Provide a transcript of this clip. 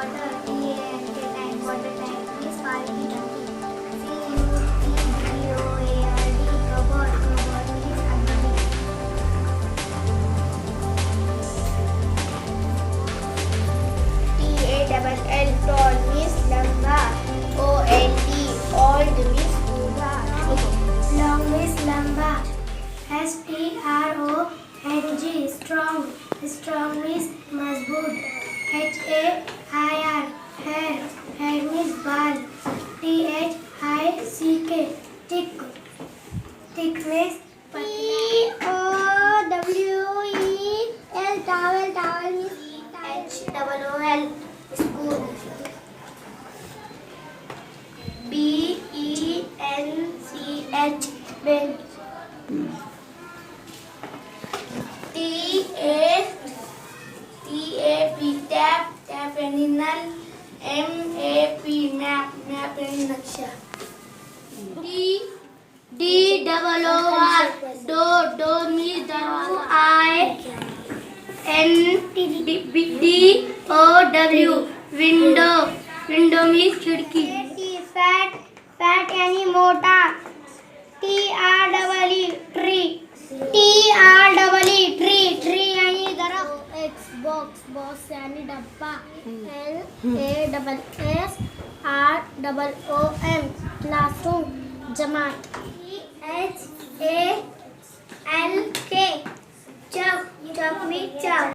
water. T-A-N-K, tank, water tank, means party tanki. C-U-T-B-O-A-R-D, cupboard, cupboard means almari. T-A-L-L, tall means lamba. O-L-D, old means budha. Long means lamba. S-T-R-O-N-G, strong. Strong means mazboot. H-A-I-R, hair. Hair means bal. T-H-I-C-K, thick. Thick means T-O-W-E-L, towel. Towel means H-O-O-L, spoon. B-E-N-C-H, bench. T-A-P, tap, tap यानी नल. M-A-P, map, map यानी नक्शा. D-O-O-R, door, door means W-I-N-D-O-W, window, window means खिड़की. Fat, fat यानी मोटा. T-R-E-E, tree. T-R-E-E, tree, tree यानी दरख्त. X, box, box यानी डब्बा. L-A-S-S-R-O-O-M, classroom, जमात. H-A-L-K, chuck, chuck means chuck.